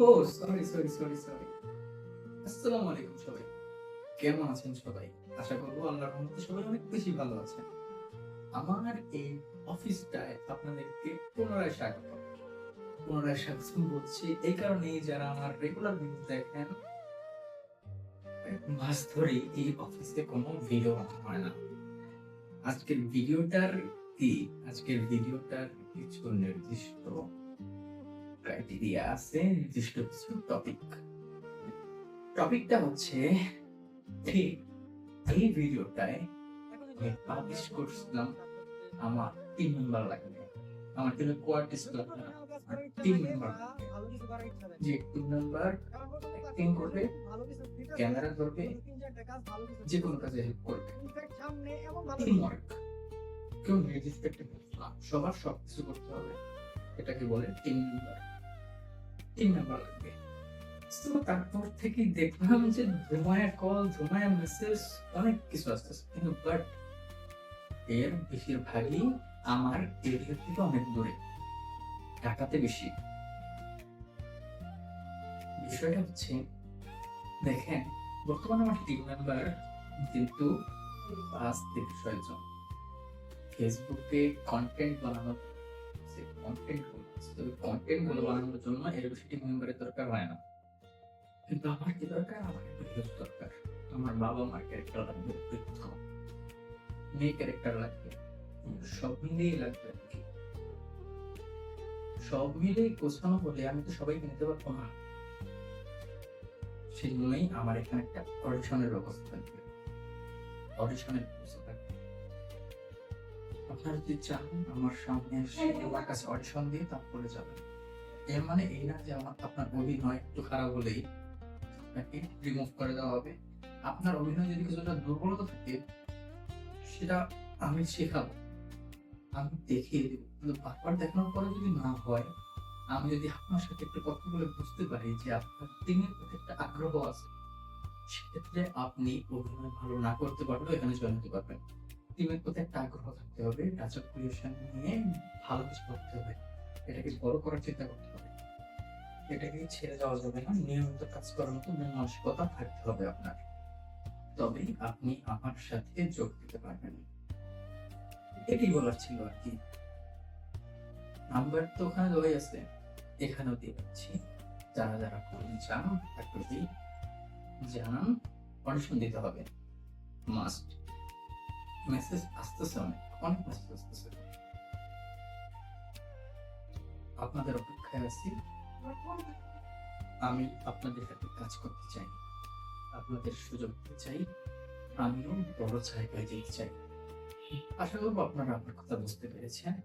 ও sorry, sorry, sorry, sorry. আসসালামু আলাইকুম সবাই। কেমন আছেন সবাই? আশা করব আল্লাহর রহমতে সবাই অনেক বেশি ভালো আছেন। আমার এই অফিসটায় আপনাদেরকে পুনরায় স্বাগতম বলছি। এই কারণেই যারা আমার রেগুলার ভিডিও দেখেন, কয়েক মাস ধরেই এই অফিসে কোনো ভিডিও বানানো হয় না। আজকের ভিডিওটার কি? আজকের ভিডিওটার কিছু নির্দিষ্ট ক্রাইটেরিয়া আছে, নির্দিষ্ট কিছু টপিক। টপিকটা হচ্ছে ঠিক এই ভিডিওটায় আমি পাবলিশ করছিলাম আমার টিম মেম্বার লাগবে। আমার টিমে কোয়ার্টিস্ট লাগবে না। আমার টিম মেম্বার লাগবে। যে টিম মেম্বার অ্যাক্টিং করবে, ক্যামেরা ধরবে, যেকোনো কাজে হেল্প করবে। Team work. কেউ নির্দিষ্ট একটা না, সবার সবকিছু করতে হবে। এটাকে বলে টিম মেম্বার। টিম মেম্বার লাগবে। তো তারপর থেকেই দেখলাম যে ধুমায়া কল, ধুমায়া মেসেজ অনেক কিছু আসতেছে। কিন্তু বাট এর বেশিরভাগই আমার এরিয়া থেকে অনেক দূরে, ঢাকাতে বেশি। বিষয়টা হচ্ছে, দেখেন, বর্তমানে আমার টিম মেম্বার কিন্তু ৫ থেকে ৬ জন। ফেসবুকে কন্টেন্ট বানানোর যে কন্টেন্ট গুলো আছে, তবে কন্টেন্ট গুলো বানানোর জন্য এর বেশি টিম মেম্বারের দরকার হয় না। কিন্তু আমার কি দরকার? আমার একটু হেল্প দরকার। আমার বাবা মার ক্যারেক্টার লাগবে, বৃদ্ধ মেয়ে ক্যারেক্টার লাগবে, সব মিলিয়েই লাগবে আর কি। সব মিলিয়ে গোছানো বলে আমি তো সবাইকে নিতে পারবো না। সেজন্যই আমার এখানে একটা অডিশনের ব্যবস্থা থাকবে। অডিশনের ব্যবস্থা থাকবে। আপনারা যদি চান আমার সামনে এসে আমার কাছে অডিশন দিয়ে তারপরে যাবেন। এর মানে এই না যে আপনার অভিনয় একটু খারাপ হলেই আপনাকে রিমুভ করে দেওয়া হবে। আপনার অভিনয় যদি কিছুটা দুর্বলতা থাকে, সেটা আমি শেখাবো, আমি দেখিয়ে দেবো। কিন্তু বারবার দেখানোর পরে যদি না হয়, আমি যদি আপনার সাথে একটু কথা বলে বুঝতে পারি যে আপনার টিমের প্রতি একটা আগ্রহ আছে, সেক্ষেত্রে আপনি অভিনয় ভালো না করতে পারলেও এখানে জয়েন হতে পারবেন। টিমের প্রতি একটা আগ্রহ থাকতে হবে, টাচ আপ ক্রিয়েশন নিয়ে ভালো কিছু করতে হবে, এটাকে বড় করার চিন্তা করতে হবে, এটাকে ছেড়ে যাওয়া যাবে না। নিয়মিত কাজ করার মতো মন মানসিকতা থাকতে হবে আপনার। তবেই আপনি আমার সাথে যোগ দিতে পারবেন। এটাই বলার ছিল আর কি। নাম্বার তো ওখানে দেওয়াই আছে, এখানেও দিয়ে দিচ্ছি। যারা যারা করতে চান, আগ্রহী, জানান। অডিশন দিতে হবে, মাস্ট। মেসেজ আসতেছে, অনেক অনেক মেসেজ আসতেছে। আপনাদের অপেক্ষায় আছি। আমি আপনাদের সাথে কাজ করতে চাই, আপনাদের সুযোগ দিতে চাই, আমিও বড় জায়গায় যেতে চাই। আশা করবো আপনারা আমার কথা বুঝতে পেরেছেন।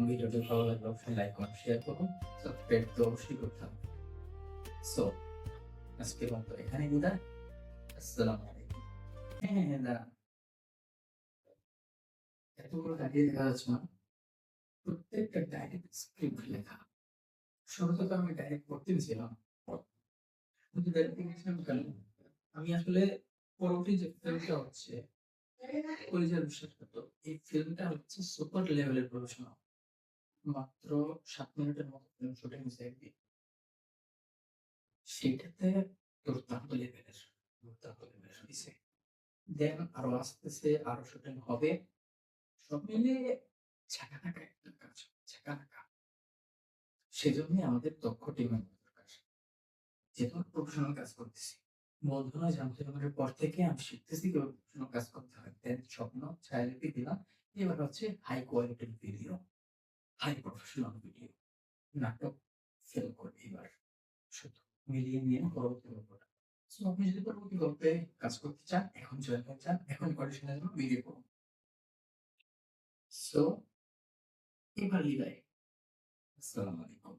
ভিডিওটি ভালো লাগলে অবশ্যই লাইক করুন, শেয়ার করুন, সাবস্ক্রাইব তো অবশ্যই করতে হবে। সো আজকের মতো এখানে বিদায়। আসসালামু আলাইকুম। হ্যাঁ, হ্যাঁ, হ্যাঁ, দাঁড়ান। এতগুলো দাঁড়িয়ে দেখা যাচ্ছে না? প্রত্যেকটা ডাইরেক্ট স্ক্রিপ্ট লেখা। শুরুতে তো আমি ডাইরেক্ট পড়তে ছিলাম, কিন্তু ডাইরেক্ট লিখেছিলাম কেন? আমি আসলে পরবর্তী যে ফিল্মটা হচ্ছে কলিজার বিশ্বাসঘাতক, এই ফিল্মটা হচ্ছে সুপার লেভেলের প্রফেশনাল। মাত্র ৭ মিনিটের মতো ফিল্ম শুটিং হয়েছে একদিন। সেইটাতে দুর্দান্ত লেভেলের হইছে। দেন আরো আসতেছে, আরো শুটিং হবে। সব মিলিয়ে ঝাঁকানাকা একটা কাজ, ঝাঁকানাকা। সেজন্যই আমাদের দক্ষ টিমের দরকার। যেহেতু আমি প্রফেশনাল কাজ করতেছি। বন্ধুরা জানতে পারার পর থেকে আমি শিখতেছি কিভাবে প্রফেশনাল কাজ করতে হয়। দেন স্বপ্ন ছায়ালিপি দিলাম। এবার হচ্ছে হাই কোয়ালিটির ভিডিও, হাই প্রফেশনাল ভিডিও। নাটক ফেল করবে এবার। শুধু মিলিয়ে নিয়ে পরবর্তী গল্পটা। সো আপনি যদি পরবর্তী গল্পে কাজ করতে চান, এখন জয়েন হয়ে যান। এখন অডিশনের জন্য ভিডিও করুন। সো এবার বিদায়। আসসালামু আলাইকুম।